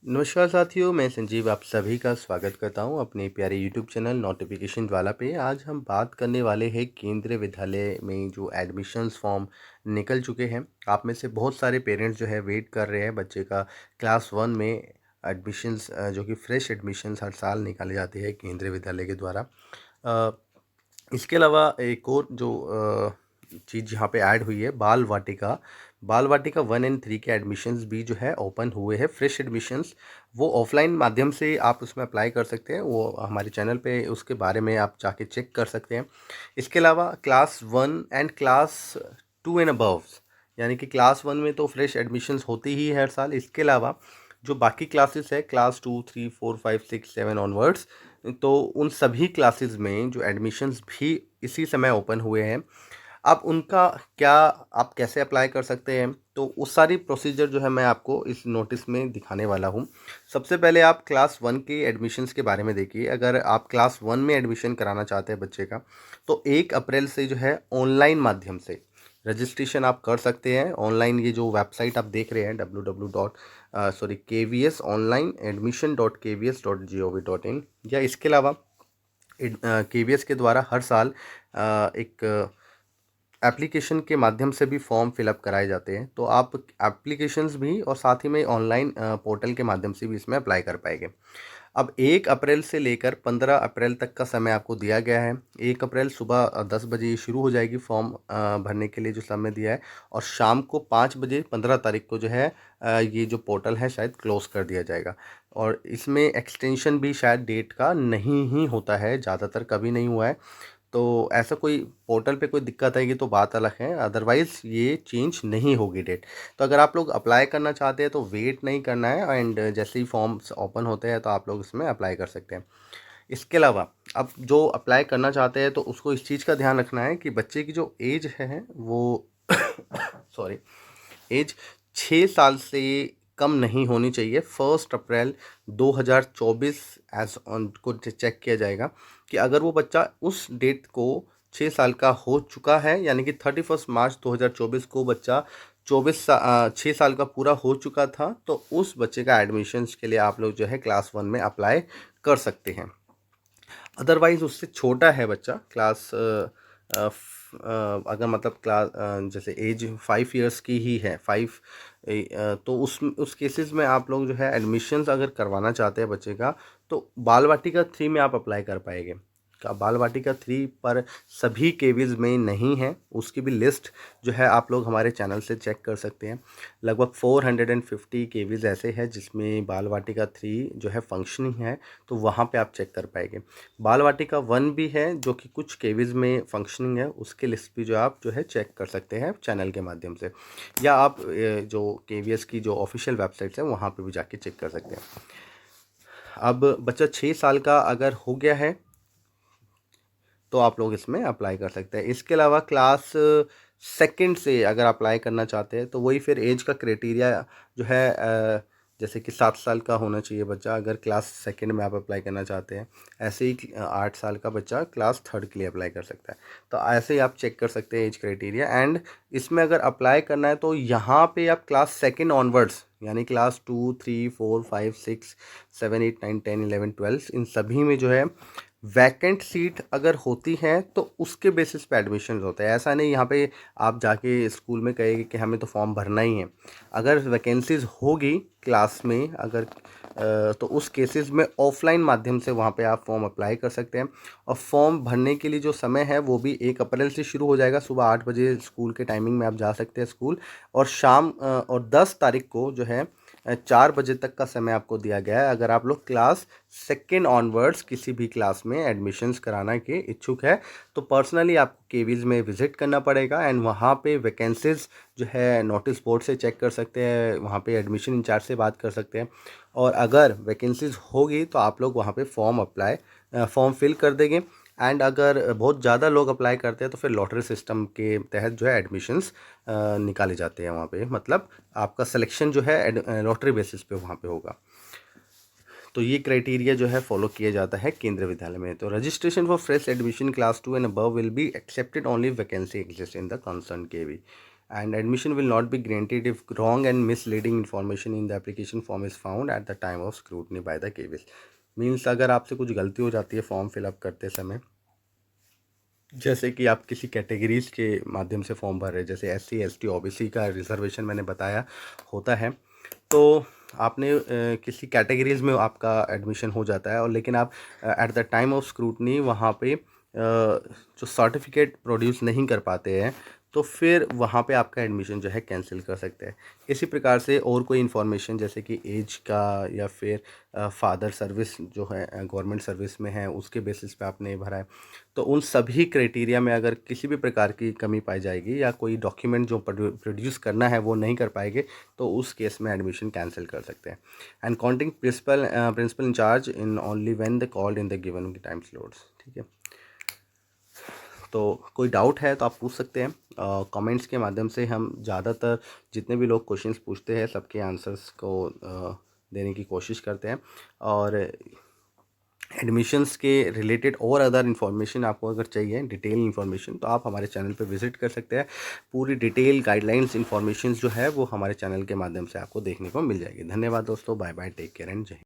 नमस्कार साथियों, मैं संजीव आप सभी का स्वागत करता हूं अपने प्यारे यूट्यूब चैनल नोटिफिकेशन वाला पे। आज हम बात करने वाले हैं केंद्रीय विद्यालय में जो एडमिशन्स फॉर्म निकल चुके हैं। आप में से बहुत सारे पेरेंट्स जो है वेट कर रहे हैं बच्चे का क्लास 1 में एडमिशन्स, जो कि फ्रेश एडमिशन्स हर साल निकाले जाते हैं केंद्रीय विद्यालय के द्वारा। अ, इसके अलावा एक और जो चीज़ यहाँ पे ऐड हुई है, बाल वाटिका 1 एंड 3 के एडमिशन्स भी जो है ओपन हुए हैं, फ्रेश एडमिशन्स। वो ऑफलाइन माध्यम से आप उसमें अप्लाई कर सकते हैं, वो हमारे चैनल पे उसके बारे में आप जाके चेक कर सकते हैं। इसके अलावा class 1 and class 2 and above, यानी कि क्लास 1 में तो फ्रेश एडमिशन्स होती ही है हर साल। इसके अलावा जो बाकी क्लासेस है क्लास 2, 3, 4, 5, 6, 7 ऑनवर्ड्स, तो उन सभी क्लासेस में जो एडमिशन्स भी इसी समय ओपन हुए हैं। अब उनका क्या, आप कैसे अप्लाई कर सकते हैं, तो उस सारी प्रोसीजर जो है मैं आपको इस नोटिस में दिखाने वाला हूँ। सबसे पहले आप क्लास 1 के एडमिशन्स के बारे में देखिए। अगर आप क्लास 1 में एडमिशन कराना चाहते हैं बच्चे का, तो 1 अप्रैल से जो है ऑनलाइन माध्यम से रजिस्ट्रेशन आप कर सकते हैं। ऑनलाइन ये जो वेबसाइट आप देख रहे हैं www.kvsonlineadmission.kvs.gov.in, या इसके अलावा केवीएस के द्वारा हर साल एक एप्लीकेशन के माध्यम से भी फॉर्म फिलअप कराए जाते हैं। तो आप एप्लीकेशंस भी और साथ ही में ऑनलाइन पोर्टल के माध्यम से भी इसमें अप्लाई कर पाएंगे। अब 1 अप्रैल से लेकर 15 अप्रैल तक का समय आपको दिया गया है। 1 अप्रैल सुबह 10 बजे शुरू हो जाएगी फॉर्म भरने के लिए जो समय दिया है, और शाम को 5 बजे 15 तारीख को जो है ये जो पोर्टल है शायद क्लोज़ कर दिया जाएगा। और इसमें एक्सटेंशन भी शायद डेट का नहीं ही होता है, ज़्यादातर कभी नहीं हुआ है। तो ऐसा कोई पोर्टल पे कोई दिक्कत आएगी तो बात अलग है, अदरवाइज़ ये चेंज नहीं होगी डेट। तो अगर आप लोग अप्लाई करना चाहते हैं तो वेट नहीं करना है, एंड जैसे ही फॉर्म्स ओपन होते हैं तो आप लोग इसमें अप्लाई कर सकते हैं। इसके अलावा अब जो अप्लाई करना चाहते हैं तो उसको इस चीज़ का ध्यान रखना है कि बच्चे की जो एज है वो सॉरी, एज 6 साल से कम नहीं होनी चाहिए। 1 अप्रैल 2024 एज ऑन को चेक किया जाएगा कि अगर वो बच्चा उस डेट को 6 साल का हो चुका है, यानी कि 31 मार्च 2024 को बच्चा 6 साल का पूरा हो चुका था, तो उस बच्चे का एडमिशन्स के लिए आप लोग जो है क्लास 1 में अप्लाई कर सकते हैं। अदरवाइज़ उससे छोटा है बच्चा, क्लास अगर मतलब क्लास जैसे एज 5 इयर्स की ही है, 5, तो उस केसेस में आप लोग जो है एडमिशन्स अगर करवाना चाहते हैं बच्चे का, तो बाल वाटिका 3 में आप अप्लाई कर पाएंगे। का बाल वाटिका 3 पर सभी केवीज में नहीं है, उसकी भी लिस्ट जो है आप लोग हमारे चैनल से चेक कर सकते हैं। लगभग 450 केवीज ऐसे हैं जिसमें बाल वाटिका 3 जो है फंक्शनिंग है, तो वहाँ पे आप चेक कर पाएंगे। बाल वाटिका 1 भी है जो कि कुछ केवीज में फंक्शनिंग है, उसके लिस्ट भी जो आप जो है चेक कर सकते हैं चैनल के माध्यम से, या आप जो केवीएस की जो ऑफिशियल वेबसाइट्स है वहाँ पे भी जाके चेक कर सकते हैं। अब बच्चा 6 साल का अगर हो गया है तो आप लोग इसमें अप्लाई कर सकते हैं। इसके अलावा क्लास सेकंड से अगर अप्लाई करना चाहते हैं तो वही फिर एज का क्राइटेरिया जो है, जैसे कि 7 साल का होना चाहिए बच्चा अगर क्लास सेकंड में आप अप्लाई करना चाहते हैं। ऐसे ही 8 साल का बच्चा क्लास थर्ड के लिए अप्लाई कर सकता है। तो ऐसे ही आप चेक कर सकते हैं एज क्राइटेरिया। एंड इसमें अगर अप्लाई करना है तो यहाँ पे आप क्लास सेकंड ऑनवर्ड्स, यानी क्लास 2, 3, 4, 5, 6, 7, 8, 9, 10, 11, 12, इन सभी में जो है वैकेंट सीट अगर होती है तो उसके बेसिस पे एडमिशन होते हैं। ऐसा नहीं यहाँ पे आप जाके स्कूल में कहेंगे कि हमें तो फॉर्म भरना ही है। अगर वैकेंसीज होगी क्लास में, अगर तो उस केसेस में ऑफलाइन माध्यम से वहाँ पे आप फॉर्म अप्लाई कर सकते हैं। और फॉर्म भरने के लिए जो समय है वो भी 1 अप्रैल से शुरू हो जाएगा। सुबह 8 बजे स्कूल के टाइमिंग में आप जा सकते हैं स्कूल, और शाम और 10 तारीख को जो है 4 बजे तक का समय आपको दिया गया है अगर आप लोग क्लास सेकेंड ऑनवर्ड्स किसी भी क्लास में एडमिशन्स कराना के इच्छुक है। तो पर्सनली आपको केवीज में विज़िट करना पड़ेगा, एंड वहाँ पे वैकेंसीज जो है नोटिस बोर्ड से चेक कर सकते हैं, वहाँ पे एडमिशन इंचार्ज से बात कर सकते हैं। और अगर वैकेंसीज होगी तो आप लोग वहाँ पे फॉर्म फिल कर देंगे। एंड अगर बहुत ज़्यादा लोग अप्लाई करते हैं तो फिर लॉटरी सिस्टम के तहत जो है एडमिशन्स निकाले जाते हैं वहाँ पे, मतलब आपका सिलेक्शन जो है लॉटरी बेसिस पे वहाँ पे होगा। तो ये क्राइटेरिया जो है फॉलो किया जाता है केंद्रीय विद्यालय में। तो registration for fresh admission class 2 and above will be accepted only vacancy exist in the concern KV. and admission will not be granted if wrong and misleading information in the application form is found at the time of scrutiny by the KVIS. Means अगर आपसे कुछ गलती हो जाती है form fill up करते समय, जैसे कि आप किसी कैटेगरीज़ के माध्यम से फॉर्म भर रहे हैं, जैसे SC ST OBC का रिजर्वेशन मैंने बताया होता है, तो आपने किसी कैटेगरीज़ में आपका एडमिशन हो जाता है और लेकिन आप at the time of scrutiny वहाँ पे जो सर्टिफिकेट प्रोड्यूस नहीं कर पाते हैं, तो फिर वहाँ पे आपका एडमिशन जो है कैंसिल कर सकते हैं। इसी प्रकार से और कोई इन्फॉर्मेशन जैसे कि एज का या फिर फादर सर्विस जो है गवर्नमेंट सर्विस में है उसके बेसिस पे आपने भरा है, तो उन सभी क्राइटेरिया में अगर किसी भी प्रकार की कमी पाई जाएगी या कोई डॉक्यूमेंट जो प्रोड्यूस करना है वो नहीं कर पाएंगे, तो उस केस में एडमिशन कैंसिल कर सकते हैं। And counting principal incharge in only when the called in the given time slots. ठीक है, तो कोई डाउट है तो आप पूछ सकते हैं कमेंट्स के माध्यम से। हम ज़्यादातर जितने भी लोग क्वेश्चंस पूछते हैं सबके आंसर्स को देने की कोशिश करते हैं। और एडमिशन्स के रिलेटेड और अदर इन्फॉर्मेशन आपको अगर चाहिए डिटेल इन्फॉर्मेशन, तो आप हमारे चैनल पे विज़िट कर सकते हैं। पूरी डिटेल गाइडलाइंस इन्फॉर्मेशन जो है वो हमारे चैनल के माध्यम से आपको देखने को मिल जाएगी। धन्यवाद दोस्तों, bye bye, take care and जय हिंद।